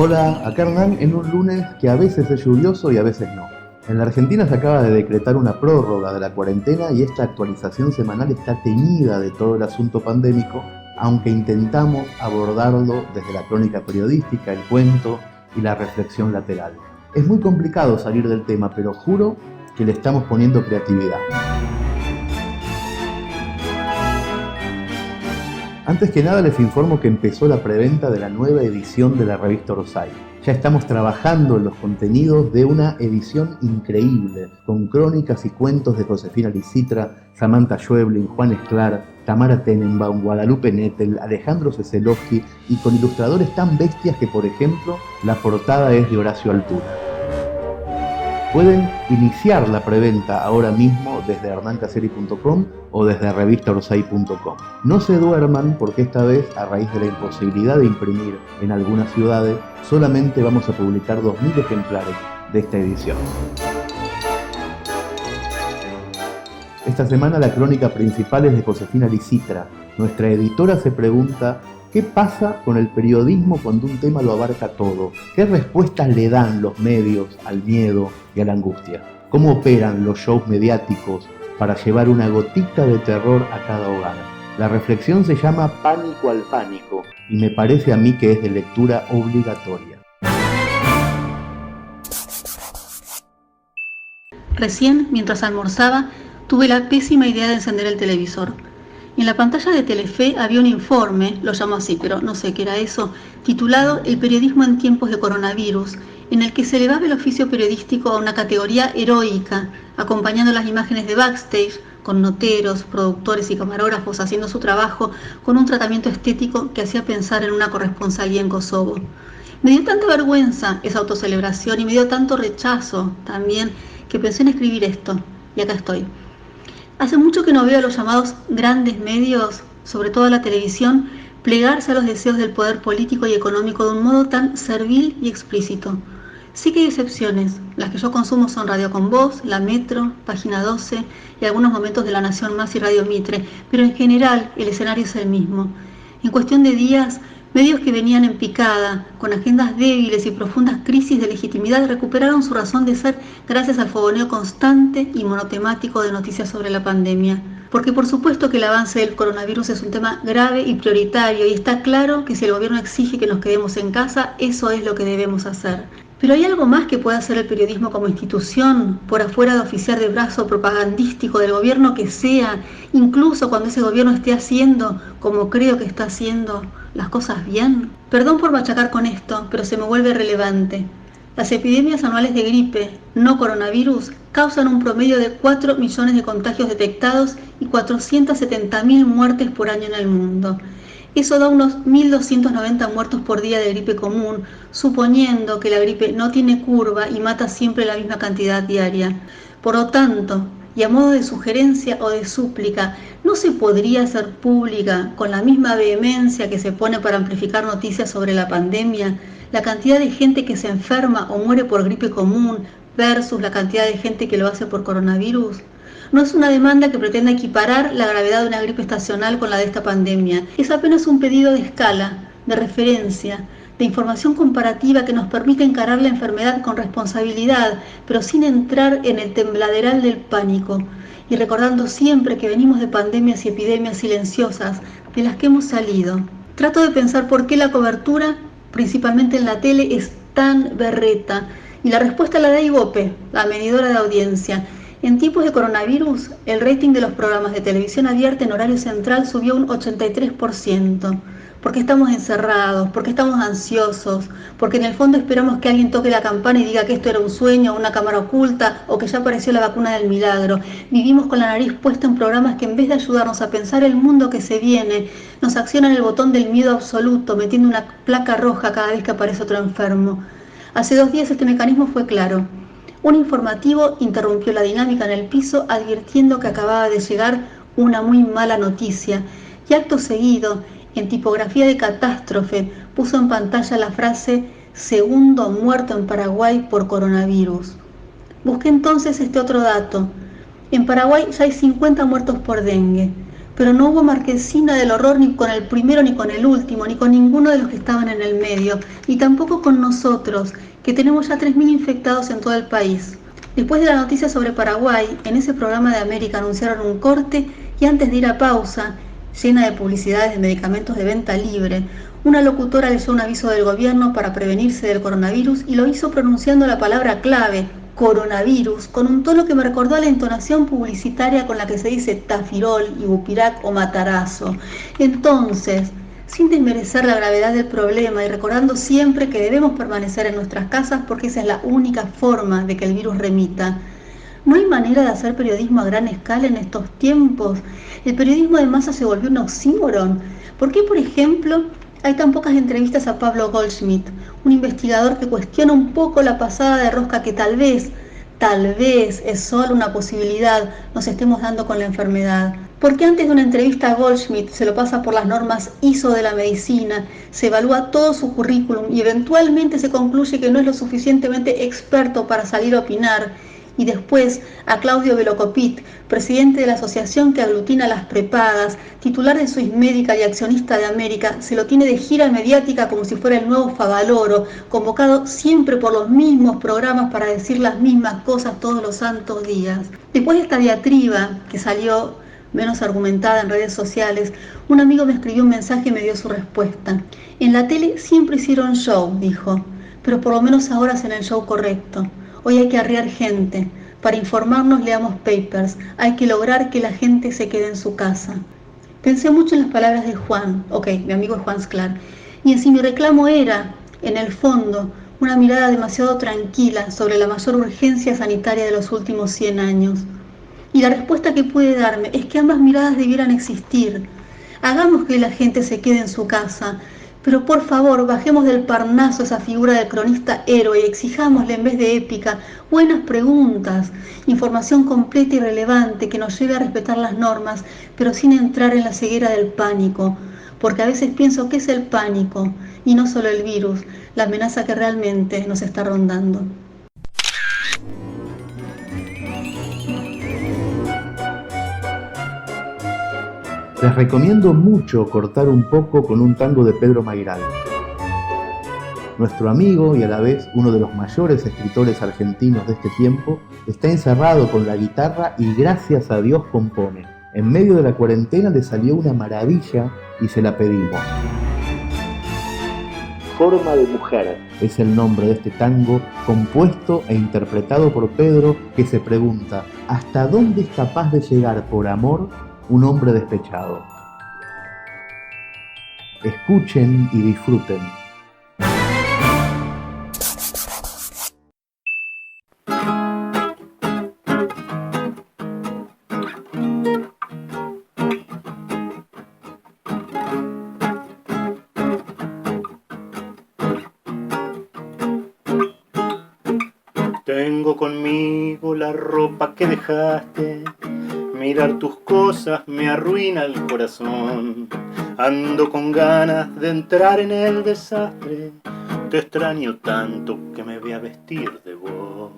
Hola, acá Hernán en un lunes que a veces es lluvioso y a veces no. En la Argentina se acaba de decretar una prórroga de la cuarentena y esta actualización semanal está teñida de todo el asunto pandémico, aunque intentamos abordarlo desde la crónica periodística, el cuento y la reflexión lateral. Es muy complicado salir del tema, pero juro que le estamos poniendo creatividad. Antes que nada les informo que empezó la preventa de la nueva edición de la revista Orsay. Ya estamos trabajando en los contenidos de una edición increíble, con crónicas y cuentos de Josefina Lisitra, Samantha Schweblin, Juan Esclar, Tamara Tenenbaum, Guadalupe Nettel, Alejandro Seselowski y con ilustradores tan bestias que, por ejemplo, la portada es de Horacio Altura. Pueden iniciar la preventa ahora mismo desde hernancaseri.com o desde revistaorsay.com. No se duerman porque esta vez, a raíz de la imposibilidad de imprimir en algunas ciudades, solamente vamos a publicar 2.000 ejemplares de esta edición. Esta semana la crónica principal es de Josefina Lisitra. Nuestra editora se pregunta: ¿qué pasa con el periodismo cuando un tema lo abarca todo? ¿Qué respuestas le dan los medios al miedo y a la angustia? ¿Cómo operan los shows mediáticos para llevar una gotita de terror a cada hogar? La reflexión se llama Pánico al pánico y me parece a mí que es de lectura obligatoria. Recién, mientras almorzaba, tuve la pésima idea de encender el televisor. En la pantalla de Telefe había un informe, lo llamo así, pero no sé qué era eso, titulado El periodismo en tiempos de coronavirus, en el que se elevaba el oficio periodístico a una categoría heroica, acompañando las imágenes de backstage, con noteros, productores y camarógrafos haciendo su trabajo con un tratamiento estético que hacía pensar en una corresponsalía en Kosovo. Me dio tanta vergüenza esa autocelebración y me dio tanto rechazo también que pensé en escribir esto, y acá estoy. Hace mucho que no veo a los llamados grandes medios, sobre todo a la televisión, plegarse a los deseos del poder político y económico de un modo tan servil y explícito. Sí que hay excepciones. Las que yo consumo son Radio Con Voz, La Metro, Página 12 y algunos momentos de La Nación Más y Radio Mitre, pero en general el escenario es el mismo. En cuestión de días, medios que venían en picada, con agendas débiles y profundas crisis de legitimidad, recuperaron su razón de ser gracias al fogoneo constante y monotemático de noticias sobre la pandemia. Porque por supuesto que el avance del coronavirus es un tema grave y prioritario, y está claro que si el gobierno exige que nos quedemos en casa, eso es lo que debemos hacer. Pero ¿hay algo más que pueda hacer el periodismo como institución, por afuera de oficiar de brazo propagandístico del gobierno que sea, incluso cuando ese gobierno esté haciendo, como creo que está haciendo, las cosas bien? Perdón por machacar con esto, pero se me vuelve relevante. Las epidemias anuales de gripe, no coronavirus, causan un promedio de 4 millones de contagios detectados y 470.000 muertes por año en el mundo. Eso da unos 1.290 muertos por día de gripe común, suponiendo que la gripe no tiene curva y mata siempre la misma cantidad diaria. Por lo tanto, y a modo de sugerencia o de súplica, ¿no se podría hacer pública, con la misma vehemencia que se pone para amplificar noticias sobre la pandemia, la cantidad de gente que se enferma o muere por gripe común versus la cantidad de gente que lo hace por coronavirus? No es una demanda que pretenda equiparar la gravedad de una gripe estacional con la de esta pandemia. Es apenas un pedido de escala, de referencia, de información comparativa que nos permite encarar la enfermedad con responsabilidad, pero sin entrar en el tembladeral del pánico, y recordando siempre que venimos de pandemias y epidemias silenciosas de las que hemos salido. Trato de pensar por qué la cobertura, principalmente en la tele, es tan berreta, y la respuesta la da Ibope, la medidora de audiencia. En tiempos de coronavirus, el rating de los programas de televisión abierta en horario central subió un 83%, porque estamos encerrados, porque estamos ansiosos, porque en el fondo esperamos que alguien toque la campana y diga que esto era un sueño, una cámara oculta, o que ya apareció la vacuna del milagro. Vivimos con la nariz puesta en programas que en vez de ayudarnos a pensar el mundo que se viene, nos accionan el botón del miedo absoluto, metiendo una placa roja cada vez que aparece otro enfermo. Hace 2 días este mecanismo fue claro. Un informativo interrumpió la dinámica en el piso advirtiendo que acababa de llegar una muy mala noticia, y acto seguido, en tipografía de catástrofe, puso en pantalla la frase «Segundo muerto en Paraguay por coronavirus». Busqué entonces este otro dato. En Paraguay ya hay 50 muertos por dengue. pero no hubo marquesina del horror ni con el primero ni con el último, ni con ninguno de los que estaban en el medio, ni tampoco con nosotros, que tenemos ya 3.000 infectados en todo el país. Después de la noticia sobre Paraguay, en ese programa de América anunciaron un corte y antes de ir a pausa, llena de publicidades de medicamentos de venta libre, una locutora leyó un aviso del gobierno para prevenirse del coronavirus y lo hizo pronunciando la palabra clave, coronavirus, con un tono que me recordó a la entonación publicitaria con la que se dice tafirol, ibupirac o matarazo. Entonces, sin desmerecer la gravedad del problema y recordando siempre que debemos permanecer en nuestras casas porque esa es la única forma de que el virus remita, ¿no hay manera de hacer periodismo a gran escala en estos tiempos? ¿El periodismo de masa se volvió un oxímoron? ¿Por qué, por ejemplo, hay tan pocas entrevistas a Pablo Goldschmidt, un investigador que cuestiona un poco la pasada de rosca que tal vez es solo una posibilidad, nos estemos dando con la enfermedad? Porque antes de una entrevista a Goldschmidt se lo pasa por las normas ISO de la medicina, se evalúa todo su currículum y eventualmente se concluye que no es lo suficientemente experto para salir a opinar. Y después a Claudio Velocopit, presidente de la asociación que aglutina las prepagas, titular de Swiss Medical y accionista de América, se lo tiene de gira mediática como si fuera el nuevo Favaloro, convocado siempre por los mismos programas para decir las mismas cosas todos los santos días. Después de esta diatriba, que salió menos argumentada en redes sociales, un amigo me escribió un mensaje y me dio su respuesta. En la tele siempre hicieron show, dijo, pero por lo menos ahora hacen el show correcto. Hoy hay que arrear gente. Para informarnos leamos papers. Hay que lograr que la gente se quede en su casa. Pensé mucho en las palabras de Juan, mi amigo Juan Sclar, y en si mi reclamo era, en el fondo, una mirada demasiado tranquila sobre la mayor urgencia sanitaria de los últimos 100 años. Y la respuesta que pude darme es que ambas miradas debieran existir. Hagamos que la gente se quede en su casa, pero por favor bajemos del Parnaso esa figura del cronista héroe y exijámosle en vez de épica buenas preguntas, información completa y relevante que nos lleve a respetar las normas, pero sin entrar en la ceguera del pánico, porque a veces pienso que es el pánico y no solo el virus, la amenaza que realmente nos está rondando. Les recomiendo mucho cortar un poco con un tango de Pedro Mairal. Nuestro amigo y a la vez uno de los mayores escritores argentinos de este tiempo está encerrado con la guitarra y gracias a Dios compone. En medio de la cuarentena le salió una maravilla y se la pedimos. Forma de mujer es el nombre de este tango compuesto e interpretado por Pedro, que se pregunta ¿hasta dónde es capaz de llegar por amor un hombre despechado? Escuchen y disfruten. Tengo conmigo la ropa que dejaste. Mirar tus cosas me arruina el corazón. Ando con ganas de entrar en el desastre. Te extraño tanto que me voy a vestir de vos.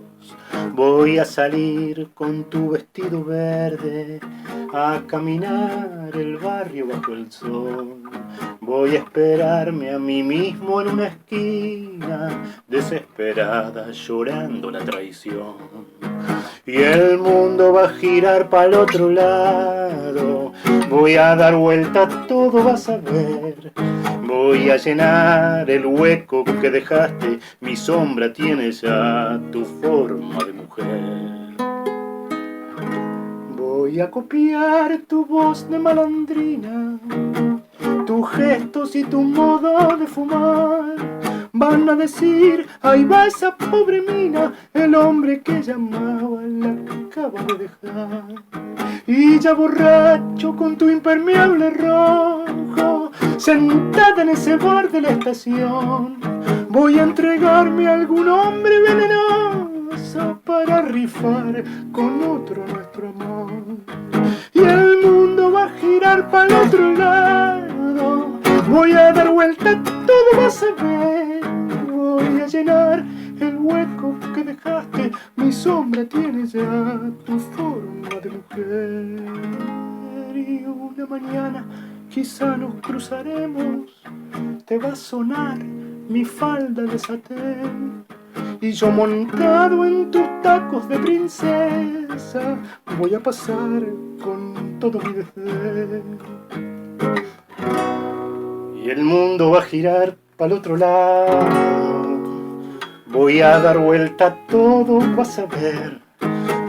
Voy a salir con tu vestido verde a caminar el barrio bajo el sol. Voy a esperarme a mí mismo en una esquina, desesperada, llorando la traición. Y el mundo va a girar para el otro lado. Voy a dar vuelta, todo vas a ver. Voy a llenar el hueco que dejaste. Mi sombra tiene ya tu forma de mujer. Voy a copiar tu voz de malandrina, tus gestos y tu modo de fumar. Van a decir, ahí va esa pobre mina, el hombre que llamaba la que acabo de dejar. Y ya borracho con tu impermeable rojo, sentada en ese bar de la estación, voy a entregarme a algún hombre venenoso para rifar con otro nuestro amor. Y el mundo va a girar para el otro lado. Voy a dar vuelta, todo vas a ver. Voy a llenar el hueco que dejaste. Mi sombra tiene ya tu forma de mujer. Y una una mañana quizá nos cruzaremos. Te va a sonar mi falda de satén y yo montado en tus tacos de princesa voy a pasar con todo mi desdén. Y el mundo va a girar para el otro lado. Voy a dar vuelta a todo, vas a ver.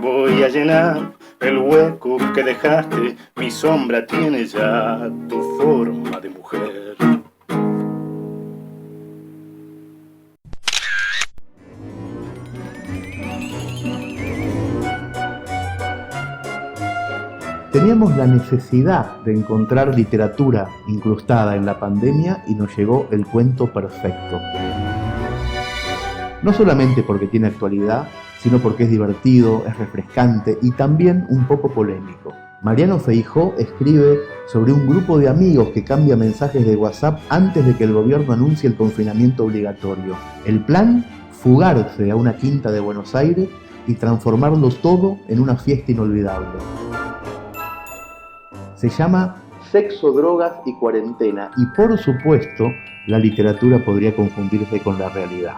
Voy a llenar el hueco que dejaste. Mi sombra tiene ya tu forma de mujer. Teníamos la necesidad de encontrar literatura incrustada en la pandemia y nos llegó el cuento perfecto. No solamente porque tiene actualidad, sino porque es divertido, es refrescante y también un poco polémico. Mariano Feijó escribe sobre un grupo de amigos que cambia mensajes de WhatsApp antes de que el gobierno anuncie el confinamiento obligatorio. El plan, fugarse a una quinta de Buenos Aires y transformarlo todo en una fiesta inolvidable. Se llama Sexo, Drogas y Cuarentena y por supuesto la literatura podría confundirse con la realidad.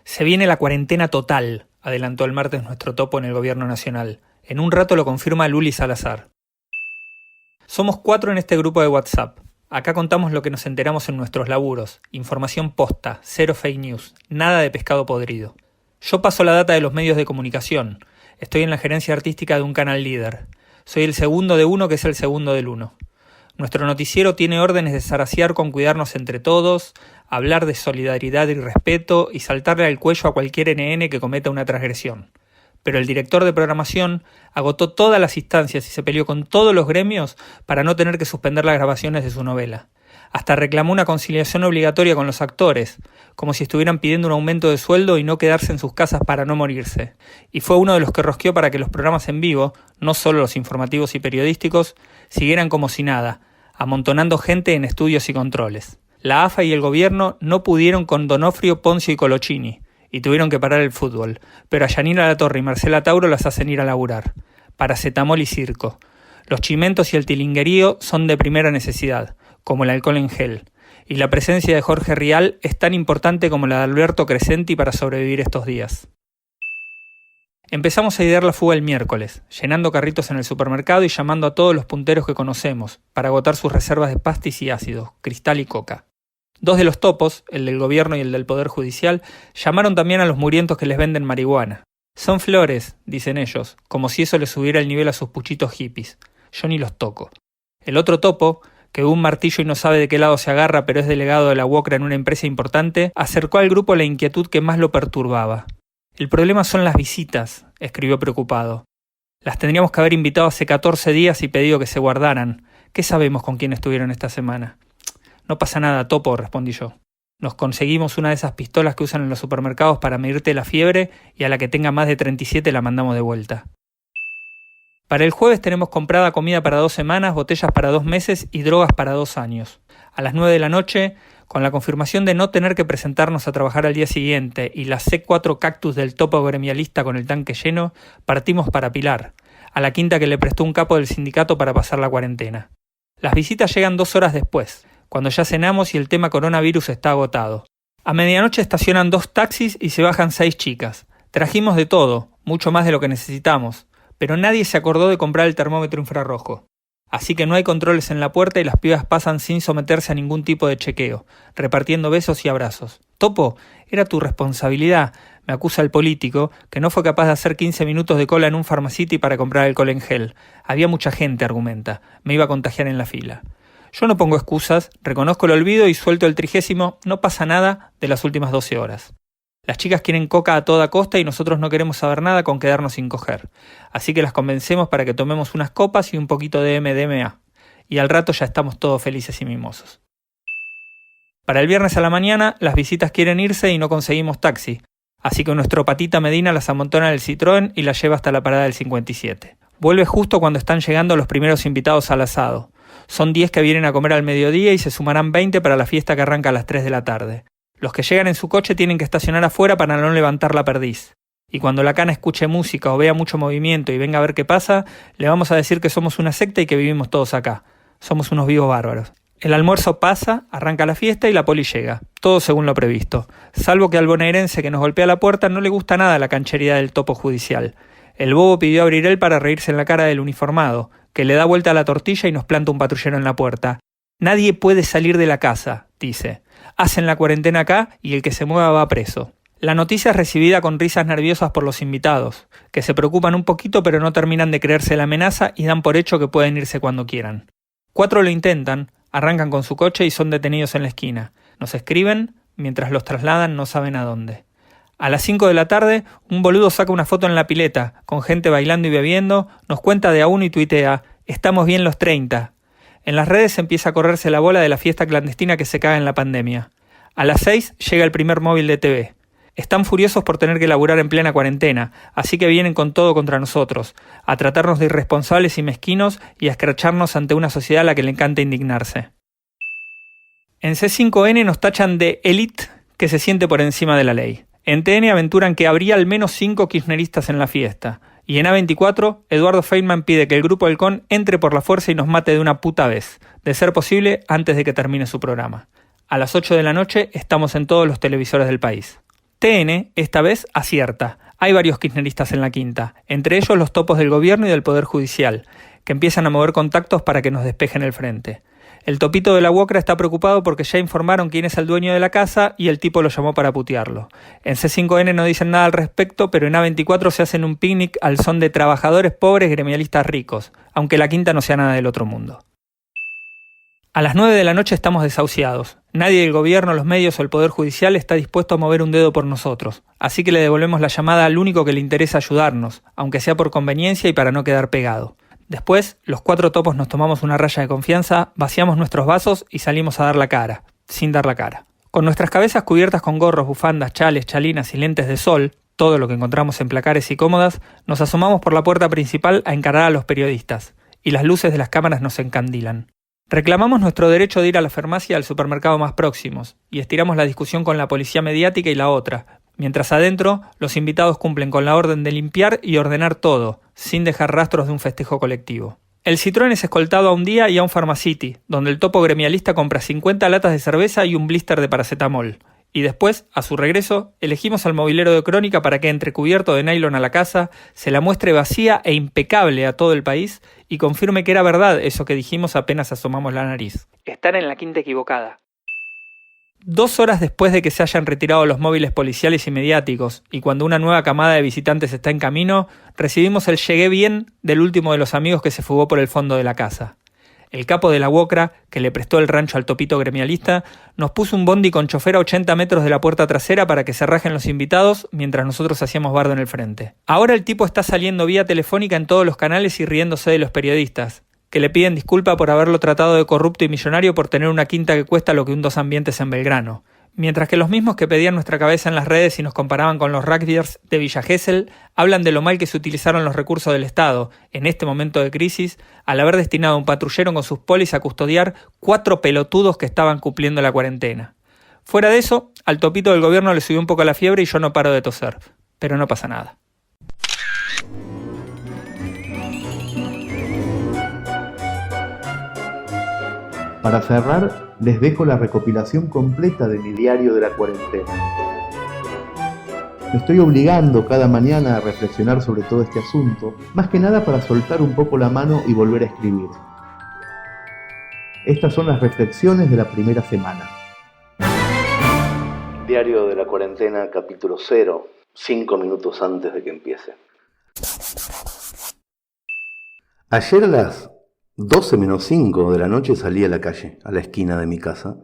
Se viene la cuarentena total, adelantó el martes nuestro topo en el gobierno nacional. En un rato lo confirma Luli Salazar. Somos 4 en este grupo de WhatsApp. Acá contamos lo que nos enteramos en nuestros laburos. Información posta, cero fake news, nada de pescado podrido. Yo paso la data de los medios de comunicación. Estoy en la gerencia artística de un canal líder. Soy el segundo de uno que es el segundo del uno. Nuestro noticiero tiene órdenes de zaraciar con cuidarnos entre todos, hablar de solidaridad y respeto y saltarle al cuello a cualquier NN que cometa una transgresión. Pero el director de programación agotó todas las instancias y se peleó con todos los gremios para no tener que suspender las grabaciones de su novela. Hasta reclamó una conciliación obligatoria con los actores, como si estuvieran pidiendo un aumento de sueldo y no quedarse en sus casas para no morirse. Y fue uno de los que rosqueó para que los programas en vivo, no solo los informativos y periodísticos, siguieran como si nada, amontonando gente en estudios y controles. La AFA y el gobierno no pudieron con Donofrio, Poncio y Colochini, y tuvieron que parar el fútbol, pero a Yanira Latorre y Marcela Tauro las hacen ir a laburar. Paracetamol y circo. Los chimentos y el tilinguerío son de primera necesidad, como el alcohol en gel, y la presencia de Jorge Rial es tan importante como la de Alberto Crescenti para sobrevivir estos días. Empezamos a idear la fuga el miércoles, llenando carritos en el supermercado y llamando a todos los punteros que conocemos, para agotar sus reservas de pastis y ácidos, cristal y coca. 2 de los topos, el del gobierno y el del Poder Judicial, llamaron también a los murientos que les venden marihuana. Son flores, dicen ellos, como si eso les subiera el nivel a sus puchitos hippies. Yo ni los toco. El otro topo, que un martillo y no sabe de qué lado se agarra pero es delegado de la UOCRA en una empresa importante, acercó al grupo la inquietud que más lo perturbaba. El problema son las visitas, escribió preocupado. Las tendríamos que haber invitado hace 14 días y pedido que se guardaran. ¿Qué sabemos con quién estuvieron esta semana? No pasa nada, topo, respondí yo. Nos conseguimos una de esas pistolas que usan en los supermercados para medirte la fiebre y a la que tenga más de 37 la mandamos de vuelta. Para el jueves tenemos comprada comida para 2 semanas, botellas para 2 meses y drogas para 2 años. A las 9 de la noche, con la confirmación de no tener que presentarnos a trabajar al día siguiente y la C4 Cactus del topo gremialista con el tanque lleno, partimos para Pilar, a la quinta que le prestó un capo del sindicato para pasar la cuarentena. Las visitas llegan 2 horas después, cuando ya cenamos y el tema coronavirus está agotado. A medianoche estacionan 2 taxis y se bajan 6 chicas. Trajimos de todo, mucho más de lo que necesitamos, pero nadie se acordó de comprar el termómetro infrarrojo. Así que no hay controles en la puerta y las pibas pasan sin someterse a ningún tipo de chequeo, repartiendo besos y abrazos. Topo, era tu responsabilidad, me acusa el político, que no fue capaz de hacer 15 minutos de cola en un Pharmacity para comprar alcohol en gel. Había mucha gente, argumenta, me iba a contagiar en la fila. Yo no pongo excusas, reconozco el olvido y suelto el 30º, no pasa nada de las últimas 12 horas. Las chicas quieren coca a toda costa y nosotros no queremos saber nada con quedarnos sin coger. Así que las convencemos para que tomemos unas copas y un poquito de MDMA. Y al rato ya estamos todos felices y mimosos. Para el viernes a la mañana, las visitas quieren irse y no conseguimos taxi. Así que nuestro patita Medina las amontona en el Citroën y las lleva hasta la parada del 57. Vuelve justo cuando están llegando los primeros invitados al asado. Son 10 que vienen a comer al mediodía y se sumarán 20 para la fiesta que arranca a las 3 de la tarde. Los que llegan en su coche tienen que estacionar afuera para no levantar la perdiz. Y cuando la cana escuche música o vea mucho movimiento y venga a ver qué pasa, le vamos a decir que somos una secta y que vivimos todos acá. Somos unos vivos bárbaros. El almuerzo pasa, arranca la fiesta y la poli llega. Todo según lo previsto. Salvo que al bonaerense que nos golpea la puerta no le gusta nada la canchería del topo judicial. El bobo pidió abrir él para reírse en la cara del uniformado, que le da vuelta a la tortilla y nos planta un patrullero en la puerta. Nadie puede salir de la casa, dice. Hacen la cuarentena acá y el que se mueva va preso. La noticia es recibida con risas nerviosas por los invitados, que se preocupan un poquito pero no terminan de creerse la amenaza y dan por hecho que pueden irse cuando quieran. 4 lo intentan, arrancan con su coche y son detenidos en la esquina. Nos escriben, mientras los trasladan no saben a dónde. A las 5 de la tarde, un boludo saca una foto en la pileta, con gente bailando y bebiendo, nos cuenta de a uno y tuitea, estamos bien los 30. En las redes empieza a correrse la bola de la fiesta clandestina que se caga en la pandemia. A las 6 llega el primer móvil de TV. Están furiosos por tener que laburar en plena cuarentena, así que vienen con todo contra nosotros, a tratarnos de irresponsables y mezquinos y a escracharnos ante una sociedad a la que le encanta indignarse. En C5N nos tachan de élite que se siente por encima de la ley. En TN aventuran que habría al menos 5 kirchneristas en la fiesta. Y en A24, Eduardo Feynman pide que el Grupo Halcón entre por la fuerza y nos mate de una puta vez, de ser posible antes de que termine su programa. A las 8 de la noche estamos en todos los televisores del país. TN, esta vez, acierta. Hay varios kirchneristas en la quinta, entre ellos los topos del gobierno y del Poder Judicial, que empiezan a mover contactos para que nos despejen el frente. El topito de la UOCRA está preocupado porque ya informaron quién es el dueño de la casa y el tipo lo llamó para putearlo. En C5N no dicen nada al respecto, pero en A24 se hacen un picnic al son de trabajadores pobres gremialistas ricos, aunque la quinta no sea nada del otro mundo. A las 9 de la noche estamos desahuciados. Nadie del gobierno, los medios o el Poder Judicial está dispuesto a mover un dedo por nosotros, así que le devolvemos la llamada al único que le interesa ayudarnos, aunque sea por conveniencia y para no quedar pegado. Después, los 4 topos nos tomamos una raya de confianza, vaciamos nuestros vasos y salimos a dar la cara, sin dar la cara. Con nuestras cabezas cubiertas con gorros, bufandas, chales, chalinas y lentes de sol, todo lo que encontramos en placares y cómodas, nos asomamos por la puerta principal a encarar a los periodistas, y las luces de las cámaras nos encandilan. Reclamamos nuestro derecho de ir a la farmacia al supermercado más próximos, y estiramos la discusión con la policía mediática y la otra, mientras adentro los invitados cumplen con la orden de limpiar y ordenar todo, sin dejar rastros de un festejo colectivo. El Citroën es escoltado a un día y a un Pharmacity, donde el topo gremialista compra 50 latas de cerveza y un blister de paracetamol. Y después, a su regreso, elegimos al mobilero de Crónica para que entre cubierto de nylon a la casa, se la muestre vacía e impecable a todo el país y confirme que era verdad eso que dijimos apenas asomamos la nariz. Están en la quinta equivocada. 2 horas después de que se hayan retirado los móviles policiales y mediáticos, y cuando una nueva camada de visitantes está en camino, recibimos el llegué bien del último de los amigos que se fugó por el fondo de la casa. El capo de la UOCRA, que le prestó el rancho al topito gremialista, nos puso un bondi con chofer a 80 metros de la puerta trasera para que se rajen los invitados mientras nosotros hacíamos bardo en el frente. Ahora el tipo está saliendo vía telefónica en todos los canales y riéndose de los periodistas, que le piden disculpa por haberlo tratado de corrupto y millonario por tener una quinta que cuesta lo que un 2 ambientes en Belgrano. Mientras que los mismos que pedían nuestra cabeza en las redes y nos comparaban con los rugbyers de Villa Gesell, hablan de lo mal que se utilizaron los recursos del Estado, en este momento de crisis, al haber destinado a un patrullero con sus polis a custodiar 4 pelotudos que estaban cumpliendo la cuarentena. Fuera de eso, al topito del gobierno le subió un poco la fiebre y yo no paro de toser, pero no pasa nada. Para cerrar, les dejo la recopilación completa de mi diario de la cuarentena. Me estoy obligando cada mañana a reflexionar sobre todo este asunto, más que nada para soltar un poco la mano y volver a escribir. Estas son las reflexiones de la primera semana. Diario de la cuarentena, capítulo 0, 5 minutos antes de que empiece. Ayer a las 12 menos 5 de la noche salí a la calle, a la esquina de mi casa,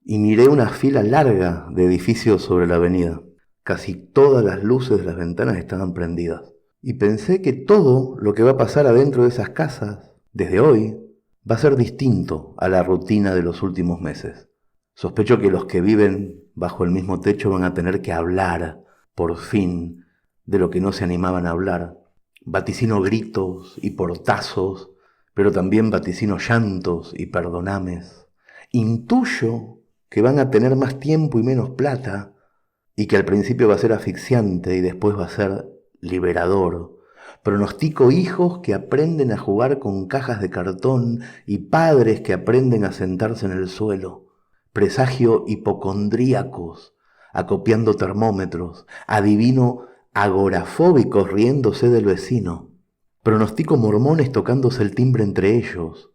y miré una fila larga de edificios sobre la avenida. Casi todas las luces de las ventanas estaban prendidas. Y pensé que todo lo que va a pasar adentro de esas casas, desde hoy, va a ser distinto a la rutina de los últimos meses. Sospecho que los que viven bajo el mismo techo van a tener que hablar, por fin, de lo que no se animaban a hablar. Vaticino gritos y portazos, pero también vaticino llantos y perdonames. Intuyo que van a tener más tiempo y menos plata, y que al principio va a ser asfixiante y después va a ser liberador. Pronostico hijos que aprenden a jugar con cajas de cartón y padres que aprenden a sentarse en el suelo. Presagio hipocondríacos, acopiando termómetros. Adivino agorafóbicos riéndose del vecino. Pronostico mormones tocándose el timbre entre ellos.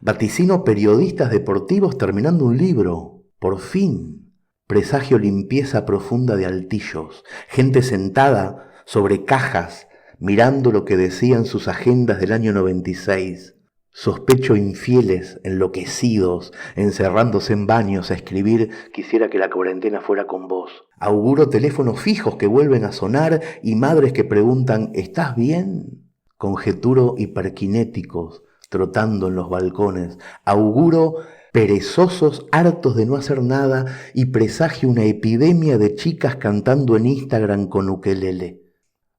Vaticino periodistas deportivos terminando un libro. Por fin. Presagio limpieza profunda de altillos. Gente sentada sobre cajas, mirando lo que decían sus agendas del año 96. Sospecho infieles, enloquecidos, encerrándose en baños a escribir «Quisiera que la cuarentena fuera con vos». Auguro teléfonos fijos que vuelven a sonar y madres que preguntan «¿Estás bien?». Conjeturo hiperkinéticos trotando en los balcones. Auguro perezosos hartos de no hacer nada y presagio una epidemia de chicas cantando en Instagram con ukelele.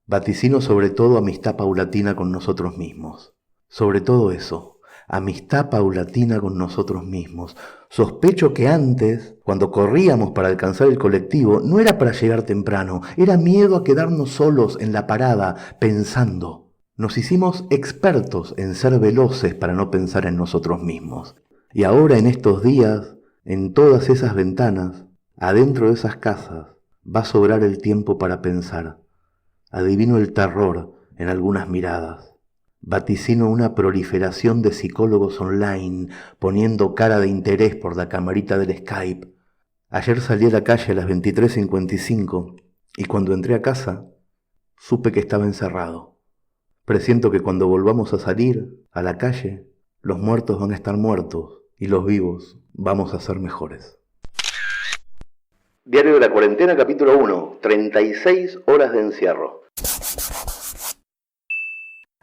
Vaticino sobre todo amistad paulatina con nosotros mismos. Sobre todo eso, amistad paulatina con nosotros mismos. Sospecho que antes, cuando corríamos para alcanzar el colectivo, no era para llegar temprano, era miedo a quedarnos solos en la parada, pensando. Nos hicimos expertos en ser veloces para no pensar en nosotros mismos. Y ahora en estos días, en todas esas ventanas, adentro de esas casas, va a sobrar el tiempo para pensar. Adivino el terror en algunas miradas. Vaticino una proliferación de psicólogos online, poniendo cara de interés por la camarita del Skype. Ayer salí a la calle a las 23:55 y cuando entré a casa, supe que estaba encerrado. Presiento que cuando volvamos a salir a la calle, los muertos van a estar muertos y los vivos vamos a ser mejores. Diario de la cuarentena, capítulo 1, 36 horas de encierro.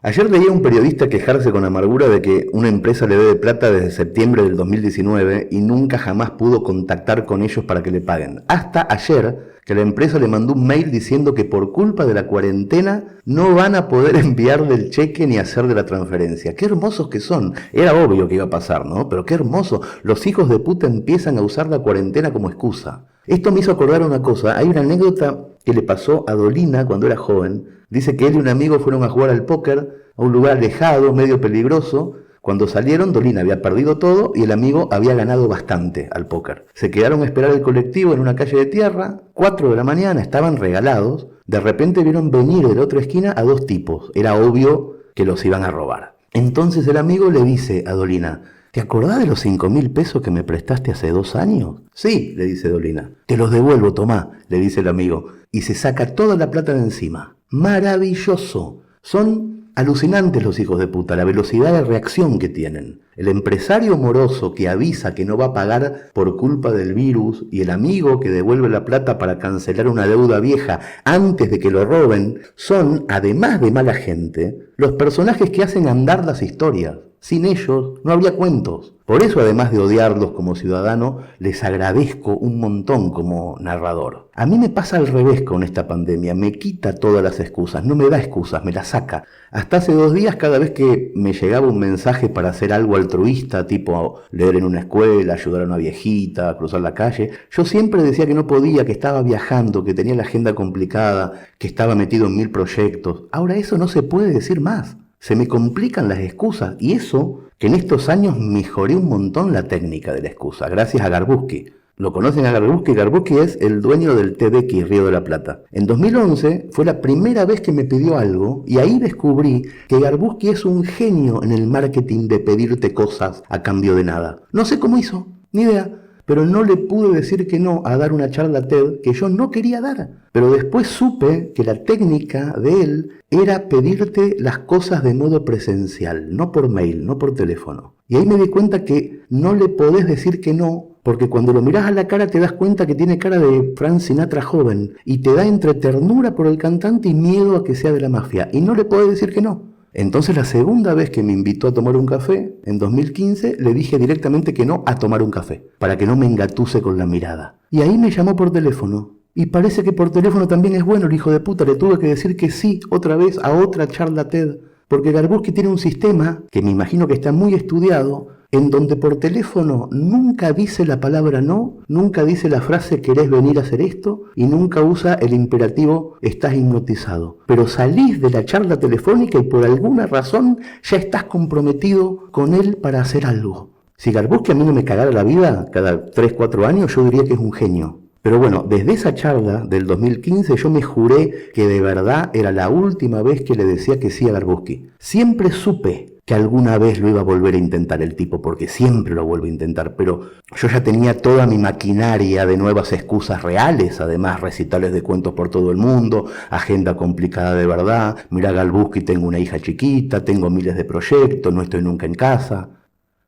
Ayer leí a un periodista quejarse con amargura de que una empresa le debe plata desde septiembre del 2019 y nunca jamás pudo contactar con ellos para que le paguen. Hasta ayer, que la empresa le mandó un mail diciendo que por culpa de la cuarentena no van a poder enviarle el cheque ni hacerle la transferencia. ¡Qué hermosos que son! Era obvio que iba a pasar, ¿no? Pero qué hermoso. Los hijos de puta empiezan a usar la cuarentena como excusa. Esto me hizo acordar una cosa. Hay una anécdota que le pasó a Dolina cuando era joven. Dice que él y un amigo fueron a jugar al póker a un lugar alejado, medio peligroso. Cuando salieron, Dolina había perdido todo y el amigo había ganado bastante al póker. Se quedaron a esperar el colectivo en una calle de tierra, 4 de la mañana, estaban regalados. De repente vieron venir de la otra esquina a 2 tipos. Era obvio que los iban a robar. Entonces el amigo le dice a Dolina, ¿te acordás de los 5.000 pesos que me prestaste hace 2 años? Sí, le dice Dolina. Te los devuelvo, tomá, le dice el amigo. Y se saca toda la plata de encima. Maravilloso. Son alucinantes los hijos de puta, la velocidad de reacción que tienen. El empresario moroso que avisa que no va a pagar por culpa del virus y el amigo que devuelve la plata para cancelar una deuda vieja antes de que lo roben, son, además de mala gente, los personajes que hacen andar las historias. Sin ellos no habría cuentos. Por eso, además de odiarlos como ciudadano, les agradezco un montón como narrador. A mí me pasa al revés con esta pandemia. Me quita todas las excusas, no me da excusas, me las saca. Hasta hace 2 días, cada vez que me llegaba un mensaje para hacer algo altruista, tipo leer en una escuela, ayudar a una viejita, cruzar la calle, yo siempre decía que no podía, que estaba viajando, que tenía la agenda complicada, que estaba metido en 1000 proyectos. Ahora eso no se puede decir más. Se me complican las excusas y eso que en estos años mejoré un montón la técnica de la excusa, gracias a Garbuski. ¿Lo conocen a Garbuski? Garbuski es el dueño del TEDx Río de la Plata. En 2011 fue la primera vez que me pidió algo y ahí descubrí que Garbuski es un genio en el marketing de pedirte cosas a cambio de nada. No sé cómo hizo, ni idea. Pero no le pude decir que no a dar una charla TED que yo no quería dar. Pero después supe que la técnica de él era pedirte las cosas de modo presencial, no por mail, no por teléfono. Y ahí me di cuenta que no le podés decir que no, porque cuando lo mirás a la cara te das cuenta que tiene cara de Frank Sinatra joven, y te da entre ternura por el cantante y miedo a que sea de la mafia, y no le podés decir que no. Entonces la segunda vez que me invitó a tomar un café, en 2015, le dije directamente que no a tomar un café, para que no me engatuse con la mirada. Y ahí me llamó por teléfono. Y parece que por teléfono también es bueno el hijo de puta. Le tuve que decir que sí otra vez a otra charla TED. Porque Garbuski tiene un sistema, que me imagino que está muy estudiado, en donde por teléfono nunca dice la palabra no, nunca dice la frase ¿querés venir a hacer esto? Y nunca usa el imperativo estás hipnotizado. Pero salís de la charla telefónica y por alguna razón ya estás comprometido con él para hacer algo. Si Garbuski a mí no me cagara la vida cada 3-4 años, yo diría que es un genio. Pero bueno, desde esa charla del 2015 yo me juré que de verdad era la última vez que le decía que sí a Garbuski. Siempre supe que alguna vez lo iba a volver a intentar el tipo, porque siempre lo vuelve a intentar, pero yo ya tenía toda mi maquinaria de nuevas excusas reales, además recitales de cuentos por todo el mundo, agenda complicada de verdad, mirá Garbuski, tengo una hija chiquita, tengo miles de proyectos, no estoy nunca en casa.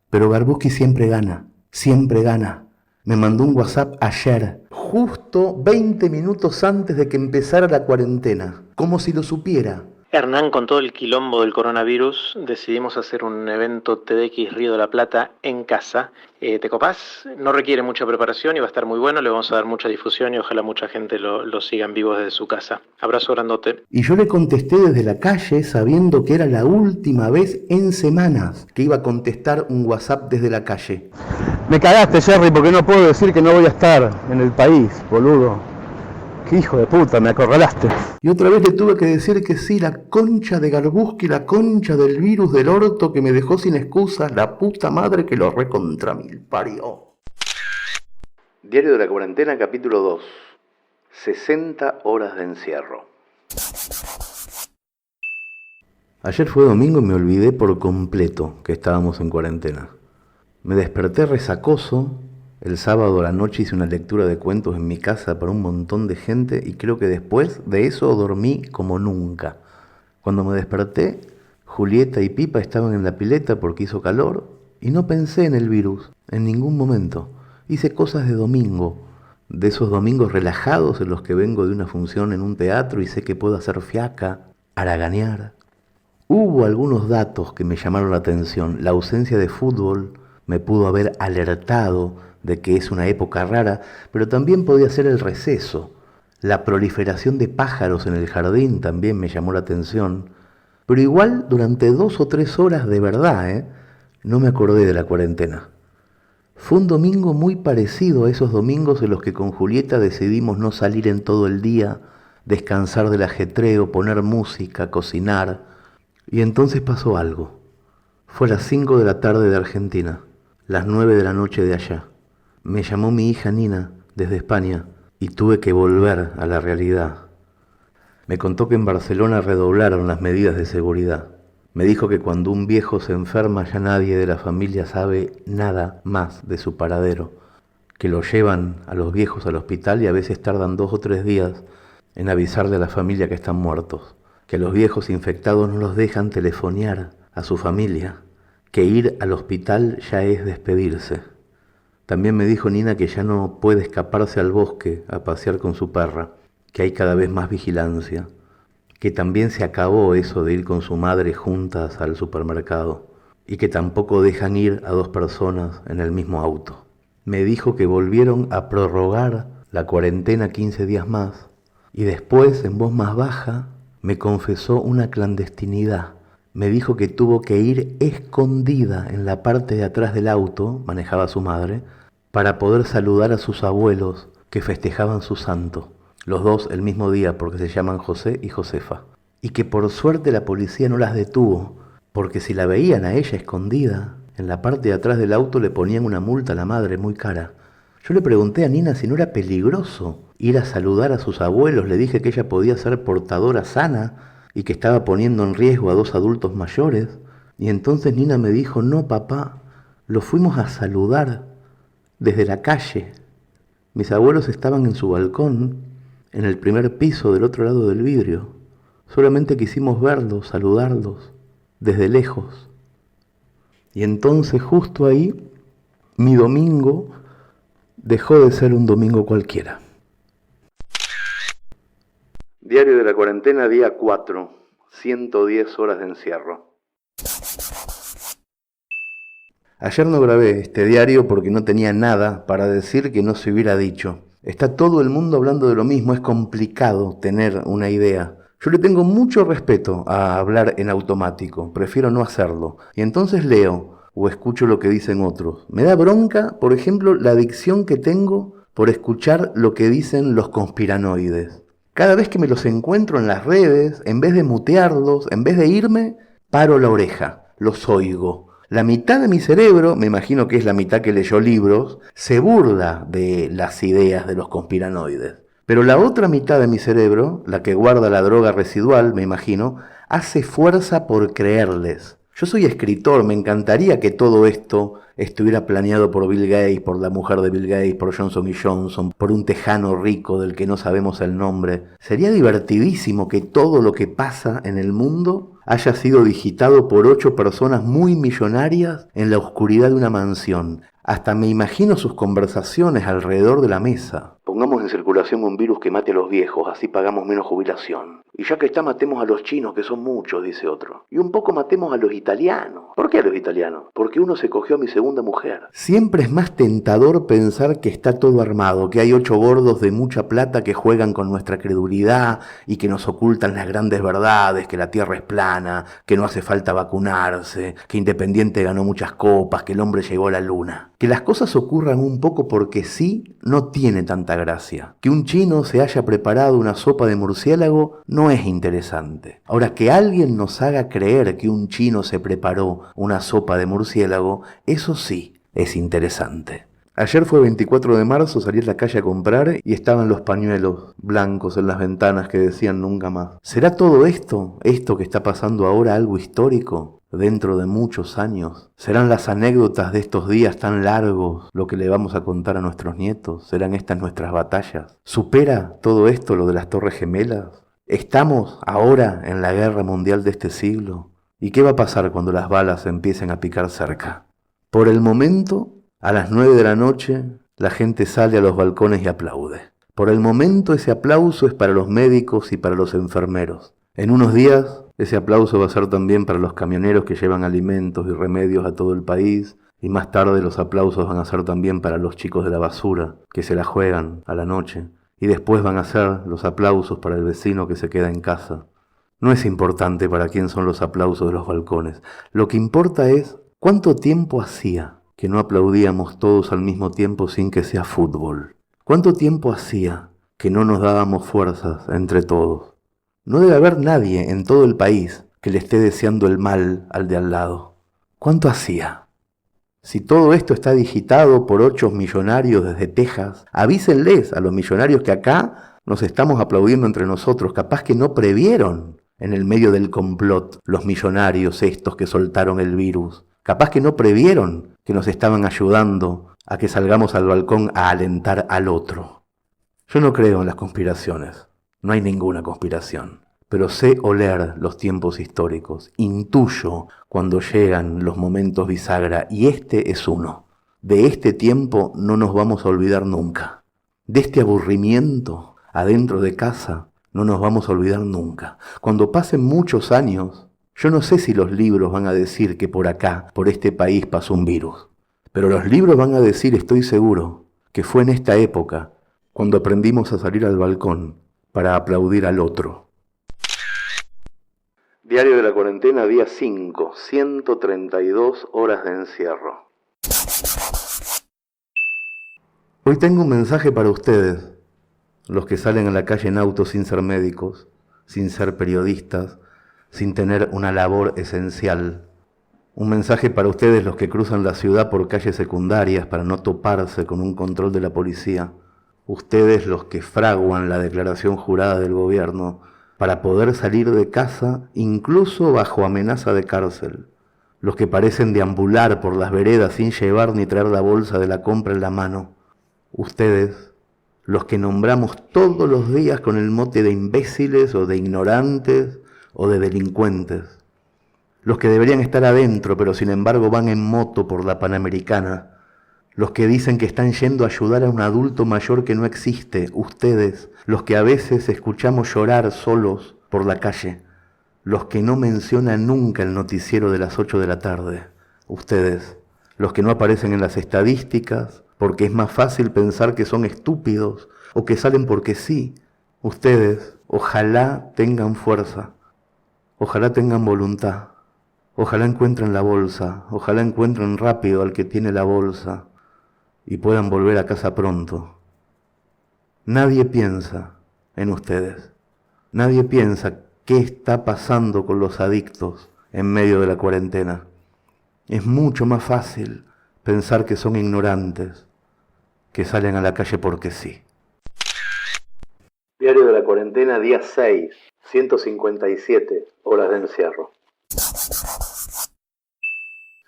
Pero Garbuski siempre gana, siempre gana. Me mandó un WhatsApp ayer, justo 20 minutos antes de que empezara la cuarentena, como si lo supiera. Hernán, con todo el quilombo del coronavirus, decidimos hacer un evento TEDx Río de la Plata en casa. ¿Te copás? No requiere mucha preparación y va a estar muy bueno, le vamos a dar mucha difusión y ojalá mucha gente lo siga en vivo desde su casa. Abrazo grandote. Y yo le contesté desde la calle sabiendo que era la última vez en semanas que iba a contestar un WhatsApp desde la calle. Me cagaste, Jerry, porque no puedo decir que no voy a estar en el país, boludo. ¡Qué hijo de puta, me acorralaste! Y otra vez le tuve que decir que sí, la concha de Garbuski, la concha del virus del orto que me dejó sin excusas, la puta madre que lo recontra mil parió. Diario de la cuarentena, capítulo 2. 60 horas de encierro. Ayer fue domingo y me olvidé por completo que estábamos en cuarentena. Me desperté resacoso. El sábado a la noche hice una lectura de cuentos en mi casa para un montón de gente y creo que después de eso dormí como nunca. Cuando me desperté, Julieta y Pipa estaban en la pileta porque hizo calor y no pensé en el virus en ningún momento. Hice cosas de domingo, de esos domingos relajados en los que vengo de una función en un teatro y sé que puedo hacer fiaca, haraganear. Hubo algunos datos que me llamaron la atención. La ausencia de fútbol me pudo haber alertado de que es una época rara, pero también podía ser el receso. La proliferación de pájaros en el jardín también me llamó la atención. Pero igual durante 2 o 3 horas de verdad, no me acordé de la cuarentena. Fue un domingo muy parecido a esos domingos en los que con Julieta decidimos no salir en todo el día, descansar del ajetreo, poner música, cocinar. Y entonces pasó algo. Fue a las 5 de la tarde de Argentina, las 9 de la noche de allá. Me llamó mi hija Nina desde España y tuve que volver a la realidad. Me contó que en Barcelona redoblaron las medidas de seguridad. Me dijo que cuando un viejo se enferma ya nadie de la familia sabe nada más de su paradero, que lo llevan a los viejos al hospital y a veces tardan 2 o 3 días en avisarle a la familia que están muertos, que los viejos infectados no los dejan telefonear a su familia, que ir al hospital ya es despedirse. También me dijo Nina que ya no puede escaparse al bosque a pasear con su perra, que hay cada vez más vigilancia, que también se acabó eso de ir con su madre juntas al supermercado y que tampoco dejan ir a 2 personas en el mismo auto. Me dijo que volvieron a prorrogar la cuarentena 15 días más y después, en voz más baja, me confesó una clandestinidad. Me dijo que tuvo que ir escondida en la parte de atrás del auto, manejaba su madre, para poder saludar a sus abuelos que festejaban su santo, los dos el mismo día porque se llaman José y Josefa, y que por suerte la policía no las detuvo, porque si la veían a ella escondida, en la parte de atrás del auto le ponían una multa a la madre muy cara. Yo le pregunté a Nina si no era peligroso ir a saludar a sus abuelos, le dije que ella podía ser portadora sana y que estaba poniendo en riesgo a 2 adultos mayores, y entonces Nina me dijo, no papá, lo fuimos a saludar desde la calle. Mis abuelos estaban en su balcón, en el primer piso del otro lado del vidrio. Solamente quisimos verlos, saludarlos, desde lejos. Y entonces justo ahí, mi domingo dejó de ser un domingo cualquiera. Diario de la cuarentena, día 4, 110 horas de encierro. Ayer no grabé este diario porque no tenía nada para decir que no se hubiera dicho. Está todo el mundo hablando de lo mismo, es complicado tener una idea. Yo le tengo mucho respeto a hablar en automático, prefiero no hacerlo. Y entonces leo, o escucho lo que dicen otros. Me da bronca, por ejemplo, la adicción que tengo por escuchar lo que dicen los conspiranoides. Cada vez que me los encuentro en las redes, en vez de mutearlos, en vez de irme, paro la oreja, los oigo. La mitad de mi cerebro, me imagino que es la mitad que leyó libros, se burla de las ideas de los conspiranoides. Pero la otra mitad de mi cerebro, la que guarda la droga residual, me imagino, hace fuerza por creerles. Yo soy escritor, me encantaría que todo esto estuviera planeado por Bill Gates, por la mujer de Bill Gates, por Johnson & Johnson, por un tejano rico del que no sabemos el nombre. Sería divertidísimo que todo lo que pasa en el mundo haya sido digitado por 8 personas muy millonarias en la oscuridad de una mansión. Hasta me imagino sus conversaciones alrededor de la mesa. Pongamos en circulación un virus que mate a los viejos, así pagamos menos jubilación. Y ya que está, matemos a los chinos, que son muchos, dice otro. Y un poco matemos a los italianos. ¿Por qué a los italianos? Porque uno se cogió a mi segunda mujer. Siempre es más tentador pensar que está todo armado, que hay 8 gordos de mucha plata que juegan con nuestra credulidad y que nos ocultan las grandes verdades, que la Tierra es plana, que no hace falta vacunarse, que Independiente ganó muchas copas, que el hombre llegó a la luna. Que las cosas ocurran un poco porque sí, no tiene tanta gracia. Que un chino se haya preparado una sopa de murciélago no es interesante. Ahora, que alguien nos haga creer que un chino se preparó una sopa de murciélago, eso sí es interesante. Ayer fue 24 de marzo, salí a la calle a comprar y estaban los pañuelos blancos en las ventanas que decían nunca más. ¿Será todo esto que está pasando ahora, algo histórico? Dentro de muchos años, ¿serán las anécdotas de estos días tan largos lo que le vamos a contar a nuestros nietos? ¿Serán estas nuestras batallas? ¿Supera todo esto lo de las Torres Gemelas? ¿Estamos ahora en la guerra mundial de este siglo? ¿Y qué va a pasar cuando las balas empiecen a picar cerca? Por el momento, a las 9 de la noche, la gente sale a los balcones y aplaude. Por el momento ese aplauso es para los médicos y para los enfermeros. En unos días ese aplauso va a ser también para los camioneros que llevan alimentos y remedios a todo el país, y más tarde los aplausos van a ser también para los chicos de la basura que se la juegan a la noche, y después van a ser los aplausos para el vecino que se queda en casa. No es importante para quién son los aplausos de los balcones. Lo que importa es cuánto tiempo hacía que no aplaudíamos todos al mismo tiempo sin que sea fútbol. ¿Cuánto tiempo hacía que no nos dábamos fuerzas entre todos? No debe haber nadie en todo el país que le esté deseando el mal al de al lado. ¿Cuánto hacía? Si todo esto está digitado por 8 millonarios desde Texas, avísenles a los millonarios que acá nos estamos aplaudiendo entre nosotros. Capaz que no previeron en el medio del complot los millonarios estos que soltaron el virus. Capaz que no previeron que nos estaban ayudando a que salgamos al balcón a alentar al otro. Yo no creo en las conspiraciones. No hay ninguna conspiración, pero sé oler los tiempos históricos, intuyo cuando llegan los momentos bisagra, y este es uno. De este tiempo no nos vamos a olvidar nunca. De este aburrimiento adentro de casa no nos vamos a olvidar nunca. Cuando pasen muchos años, yo no sé si los libros van a decir que por acá, por este país pasó un virus, pero los libros van a decir, estoy seguro, que fue en esta época cuando aprendimos a salir al balcón para aplaudir al otro. Diario de la cuarentena, día 5, 132 horas de encierro. Hoy tengo un mensaje para ustedes, los que salen a la calle en auto sin ser médicos, sin ser periodistas, sin tener una labor esencial. Un mensaje para ustedes, los que cruzan la ciudad por calles secundarias para no toparse con un control de la policía. Ustedes, los que fraguan la declaración jurada del gobierno para poder salir de casa incluso bajo amenaza de cárcel. Los que parecen deambular por las veredas sin llevar ni traer la bolsa de la compra en la mano. Ustedes, los que nombramos todos los días con el mote de imbéciles o de ignorantes o de delincuentes. Los que deberían estar adentro pero sin embargo van en moto por la Panamericana. Los que dicen que están yendo a ayudar a un adulto mayor que no existe, ustedes, los que a veces escuchamos llorar solos por la calle, los que no mencionan nunca el noticiero de las 8 de la tarde, ustedes, los que no aparecen en las estadísticas porque es más fácil pensar que son estúpidos o que salen porque sí, ustedes, ojalá tengan fuerza, ojalá tengan voluntad, Ojalá encuentren la bolsa, ojalá encuentren rápido al que tiene la bolsa y puedan volver a casa pronto. Nadie piensa en ustedes, nadie piensa qué está pasando con los adictos en medio de la cuarentena. Es mucho más fácil pensar que son ignorantes, que salen a la calle porque sí. Diario de la cuarentena, día 6, 157 horas de encierro.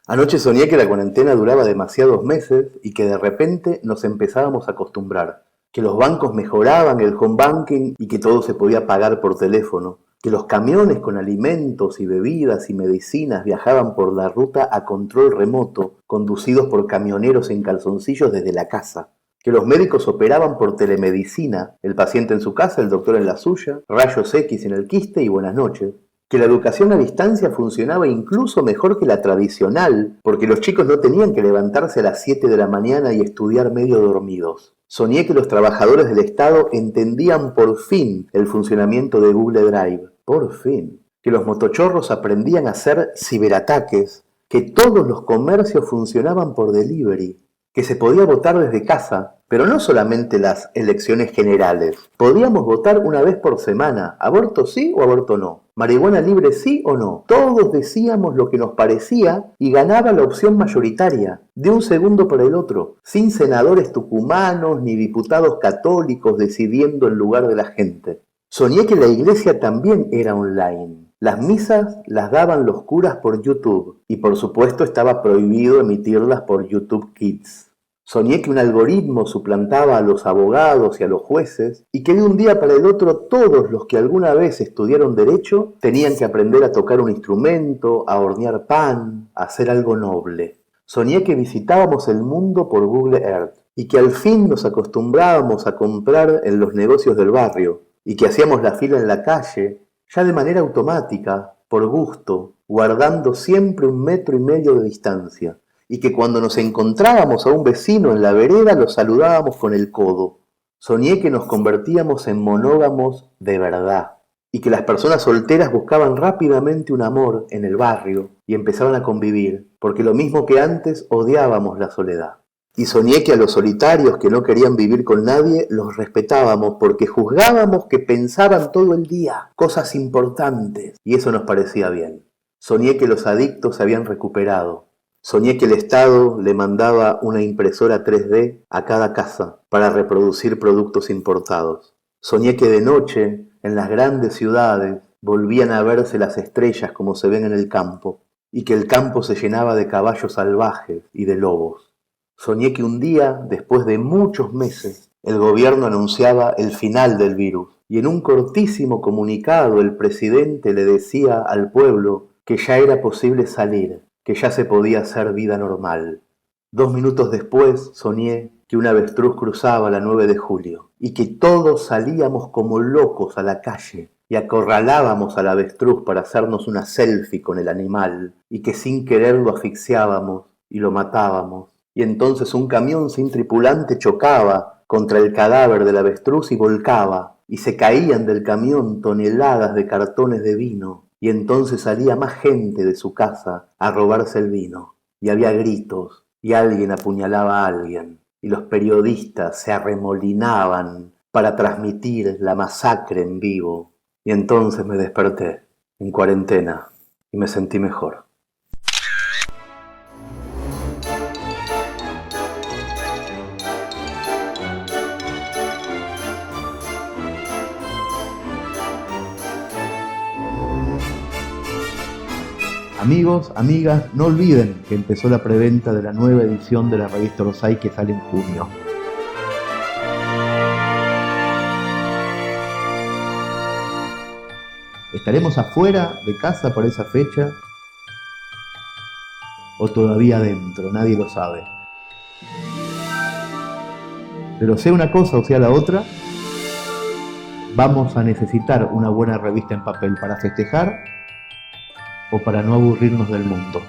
Anoche soñé que la cuarentena duraba demasiados meses y que de repente nos empezábamos a acostumbrar, que los bancos mejoraban el home banking y que todo se podía pagar por teléfono, que los camiones con alimentos y bebidas y medicinas viajaban por la ruta a control remoto, conducidos por camioneros en calzoncillos desde la casa, que los médicos operaban por telemedicina, el paciente en su casa, el doctor en la suya, rayos X en el quiste y buenas noches, que la educación a distancia funcionaba incluso mejor que la tradicional, porque los chicos no tenían que levantarse a las 7 de la mañana y estudiar medio dormidos. Soñé que los trabajadores del Estado entendían por fin el funcionamiento de Google Drive. Por fin. Que los motochorros aprendían a hacer ciberataques, que todos los comercios funcionaban por delivery, que se podía votar desde casa, pero no solamente las elecciones generales. Podíamos votar una vez por semana, aborto sí o aborto no, marihuana libre sí o no. Todos decíamos lo que nos parecía y ganaba la opción mayoritaria, de un segundo para el otro, sin senadores tucumanos ni diputados católicos decidiendo en lugar de la gente. Soñé que la iglesia también era online. Las misas las daban los curas por YouTube y por supuesto estaba prohibido emitirlas por YouTube Kids. Soñé que un algoritmo suplantaba a los abogados y a los jueces y que de un día para el otro todos los que alguna vez estudiaron derecho tenían que aprender a tocar un instrumento, a hornear pan, a hacer algo noble. Soñé que visitábamos el mundo por Google Earth y que al fin nos acostumbrábamos a comprar en los negocios del barrio y que hacíamos la fila en la calle ya de manera automática, por gusto, guardando siempre 1,5 metros de distancia, y que cuando nos encontrábamos a un vecino en la vereda lo saludábamos con el codo. Soñé que nos convertíamos en monógamos de verdad, y que las personas solteras buscaban rápidamente un amor en el barrio y empezaban a convivir, porque lo mismo que antes odiábamos la soledad. Y soñé que a los solitarios que no querían vivir con nadie los respetábamos porque juzgábamos que pensaban todo el día cosas importantes y eso nos parecía bien. Soñé que los adictos se habían recuperado. Soñé que el Estado le mandaba una impresora 3D a cada casa para reproducir productos importados. Soñé que de noche, en las grandes ciudades, volvían a verse las estrellas como se ven en el campo y que el campo se llenaba de caballos salvajes y de lobos. Soñé que un día, después de muchos meses, el gobierno anunciaba el final del virus y en un cortísimo comunicado el presidente le decía al pueblo que ya era posible salir, que ya se podía hacer vida normal. 2 minutos después soñé que un avestruz cruzaba la 9 de julio y que todos salíamos como locos a la calle y acorralábamos al avestruz para hacernos una selfie con el animal y que sin querer lo asfixiábamos y lo matábamos. Y entonces un camión sin tripulante chocaba contra el cadáver del avestruz y volcaba, y se caían del camión toneladas de cartones de vino, y entonces salía más gente de su casa a robarse el vino, y había gritos, y alguien apuñalaba a alguien, y los periodistas se arremolinaban para transmitir la masacre en vivo, y entonces me desperté, en cuarentena, y me sentí mejor. Amigos, amigas, no olviden que empezó la preventa de la nueva edición de la revista Orsay que sale en junio. ¿Estaremos afuera de casa para esa fecha? ¿O todavía adentro? Nadie lo sabe. Pero sea una cosa o sea la otra, vamos a necesitar una buena revista en papel para festejar o para no aburrirnos del mundo.